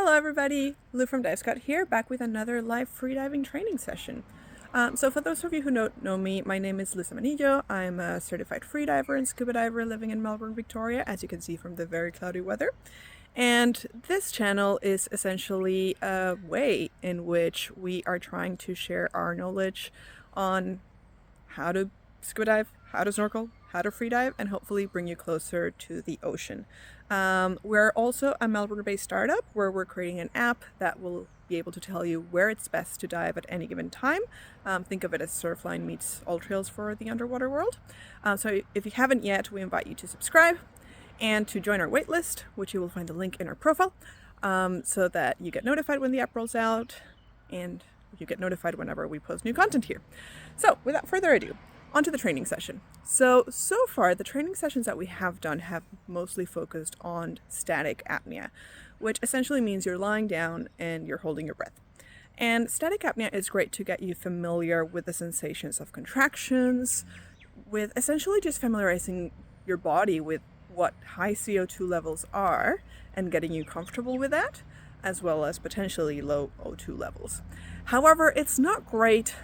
Hello everybody, Lou from Dive Scott here, back with another live freediving training session. So for those of you who don't know me, my name is Lisa Manillo. I'm a certified freediver and scuba diver living in Melbourne, Victoria, as you can see from the very cloudy weather. And this channel is essentially a way in which we are trying to share our knowledge on how to scuba dive, how to snorkel, how to freedive, and hopefully bring you closer to the ocean. We're also a Melbourne-based startup where we're creating an app that will be able to tell you where it's best to dive at any given time. Think of it as Surfline meets AllTrails for the underwater world. So if you haven't yet, we invite you to subscribe and to join our waitlist, which you will find a link in our profile, so that you get notified when the app rolls out and you get notified whenever we post new content here. So without further ado, onto the training session. So far, the training sessions that we have done have mostly focused on static apnea, which essentially means you're lying down and you're holding your breath. And static apnea is great to get you familiar with the sensations of contractions, with essentially just familiarizing your body with what high CO2 levels are and getting you comfortable with that, as well as potentially low O2 levels. However, it's not great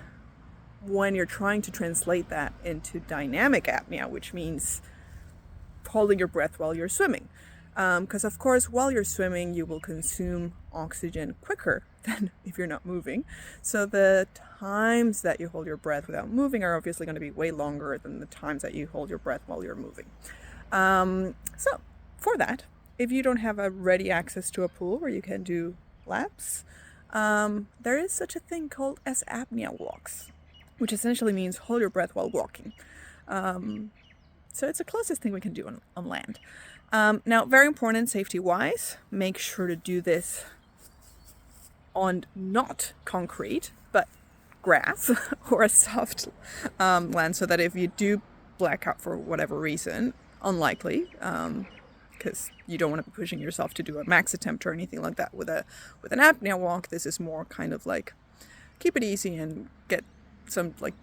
when you're trying to translate that into dynamic apnea, which means holding your breath while you're swimming. Because of course, while you're swimming, you will consume oxygen quicker than if you're not moving. So the times that you hold your breath without moving are obviously going to be way longer than the times that you hold your breath while you're moving. So for that, if you don't have a ready access to a pool where you can do laps, there is such a thing called as apnea walks, which essentially means hold your breath while walking. So it's the closest thing we can do on land. Now, very important safety-wise, make sure to do this on not concrete, but grass or a soft land, so that if you do black out for whatever reason, unlikely, because you don't want to be pushing yourself to do a max attempt or anything like that with an apnea walk. This is more kind of like keep it easy and get some like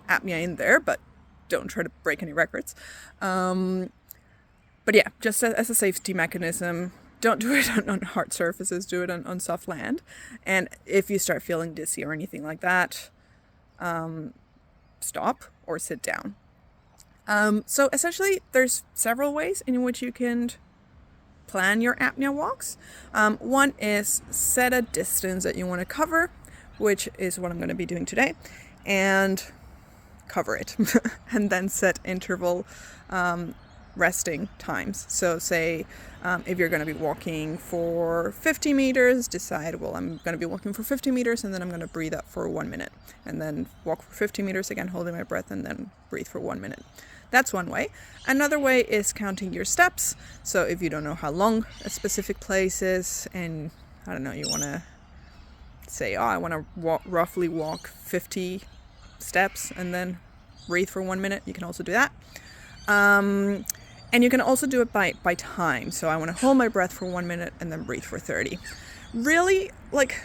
apnea in there, but don't try to break any records. But yeah, just as a safety mechanism, don't do it on hard surfaces, do it on soft land. And if you start feeling dizzy or anything like that, stop or sit down. So essentially, there's several ways in which you can plan your apnea walks. One is set a distance that you want to cover, which is what I'm going to be doing today, and cover it. And then set interval resting times. So say if you're going to be walking for 50 meters, decide, well, I'm going to be walking for 50 meters and then I'm going to breathe up for 1 minute, and then walk for 50 meters again, holding my breath, and then breathe for 1 minute. That's one way. Another way is counting your steps. So if you don't know how long a specific place is, and I don't know, you want to say, I want to roughly walk 50 steps and then breathe for 1 minute, you can also do that. And you can also do it by time. So I want to hold my breath for 1 minute and then breathe for 30. Really, like,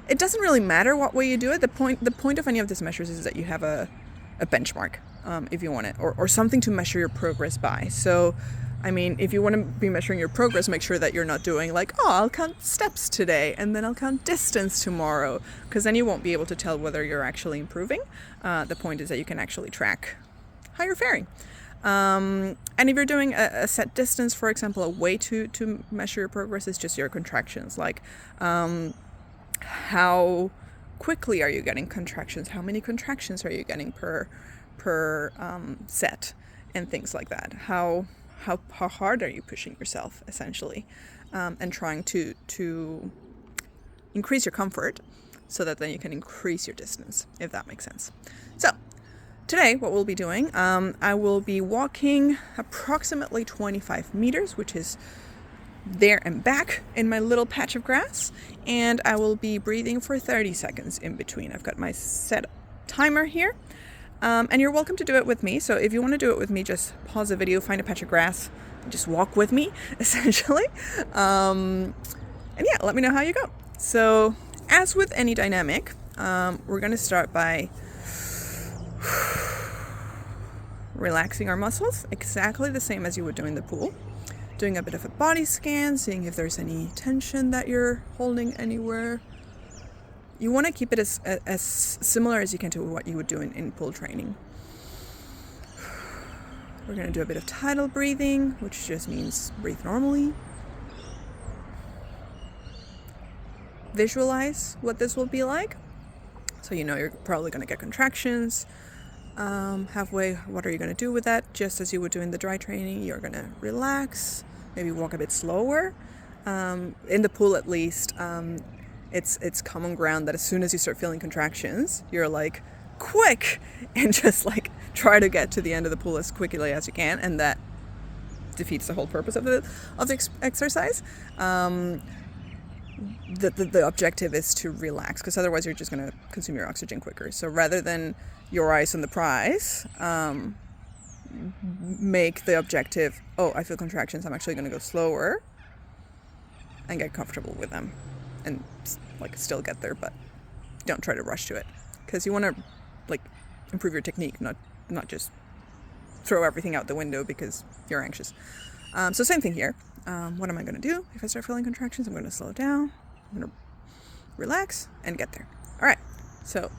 it doesn't really matter what way you do it. The point of any of these measures is that you have a benchmark, if you want it, or something to measure your progress by. So, I mean, if you want to be measuring your progress, make sure that you're not doing like, I'll count steps today and then I'll count distance tomorrow, because then you won't be able to tell whether you're actually improving. The point is that you can actually track how you're faring. And if you're doing a set distance, for example, a way to measure your progress is just your contractions. Like, how quickly are you getting contractions? How many contractions are you getting per set, and things like that. How hard are you pushing yourself, essentially, and trying to increase your comfort so that then you can increase your distance, if that makes sense. So today, what we'll be doing, I will be walking approximately 25 meters, which is there and back in my little patch of grass, and I will be breathing for 30 seconds in between. I've got my set timer here, and you're welcome to do it with me. So if you want to do it with me, just pause the video, find a patch of grass, and just walk with me, essentially. And yeah, let me know how you go. So as with any dynamic, we're going to start by relaxing our muscles, exactly the same as you would do in the pool. doing a bit of a body scan, seeing if there's any tension that you're holding anywhere. You want to keep it as similar as you can to what you would do in pool training. We're going to do a bit of tidal breathing, which just means breathe normally. Visualize what this will be like. So you know you're probably going to get contractions. Halfway, what are you going to do with that? Just as you would do in the dry training, you're going to relax, maybe walk a bit slower. In the pool at least, it's common ground that as soon as you start feeling contractions, you're like, quick, and just like try to get to the end of the pool as quickly as you can, and that defeats the whole purpose of the exercise. The objective is to relax, because otherwise you're just going to consume your oxygen quicker. So rather than your eyes on the prize, make the objective, oh, I feel contractions, I'm actually going to go slower and get comfortable with them and like still get there, but don't try to rush to it, because you want to like improve your technique, not just throw everything out the window because you're anxious. So same thing here. What am I going to do if I start feeling contractions? I'm going to slow down, I'm going to relax and get there. All right, so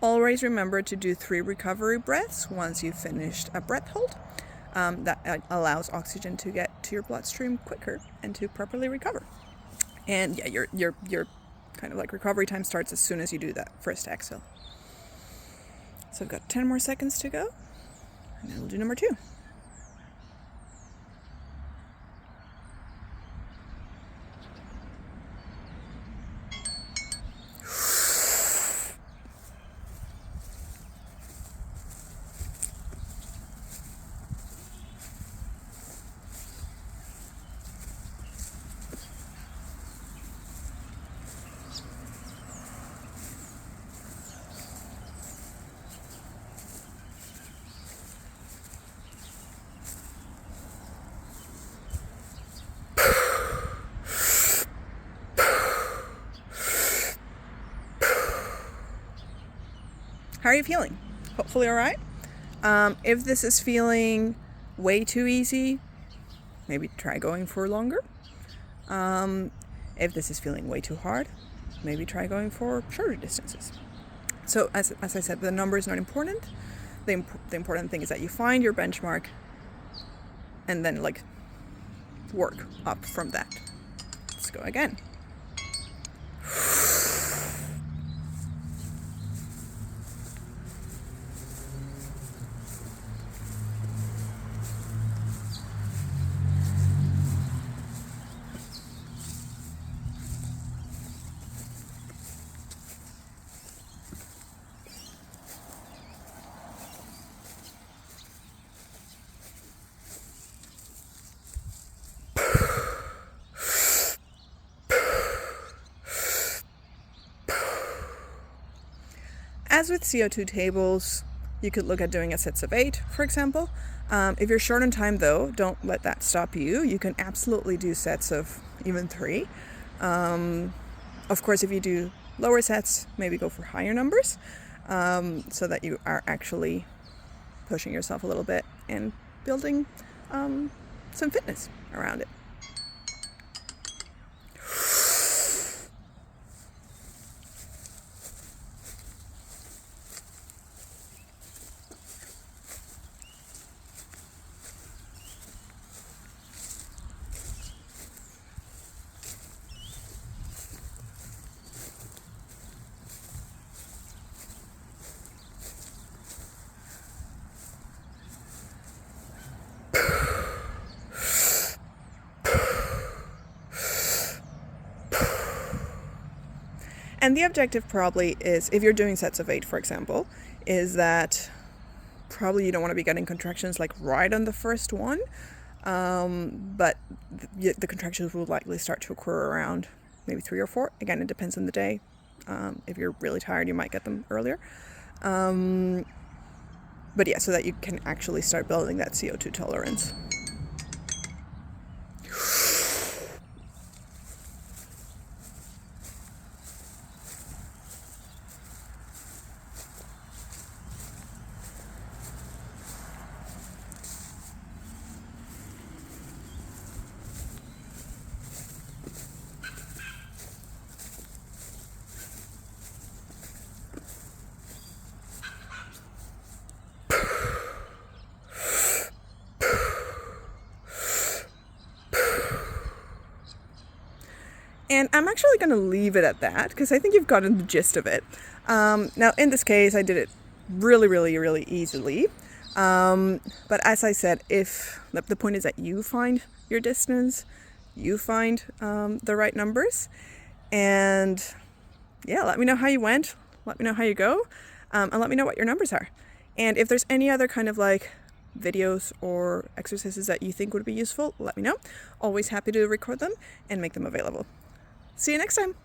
always remember to do 3 recovery breaths once you've finished a breath hold. That allows oxygen to get to your bloodstream quicker and to properly recover. And yeah, your kind of like recovery time starts as soon as you do that first exhale. So I've got 10 more seconds to go, and then we'll do number 2. How are you feeling? Hopefully all right. If this is feeling way too easy, maybe try going for longer. If this is feeling way too hard, maybe try going for shorter distances. So as I said, the number is not important. The important thing is that you find your benchmark and then like work up from that. Let's go again. As with CO2 tables, you could look at doing a sets of 8, for example. If you're short on time, though, don't let that stop you. You can absolutely do sets of even 3. Of course, if you do lower sets, maybe go for higher numbers, so that you are actually pushing yourself a little bit and building some fitness around it. And the objective probably is, if you're doing sets of 8, for example, is that probably you don't want to be getting contractions like right on the first one, but the contractions will likely start to occur around maybe 3 or 4. Again, it depends on the day. If you're really tired, you might get them earlier. But yeah, so that you can actually start building that CO2 tolerance. And I'm actually going to leave it at that because I think you've gotten the gist of it. Now, in this case, I did it really, really, really easily. But as I said, if the point is that you find your distance, you find the right numbers, and yeah, let me know how you went. Let me know how you go, and let me know what your numbers are. And if there's any other kind of like videos or exercises that you think would be useful, let me know. Always happy to record them and make them available. See you next time.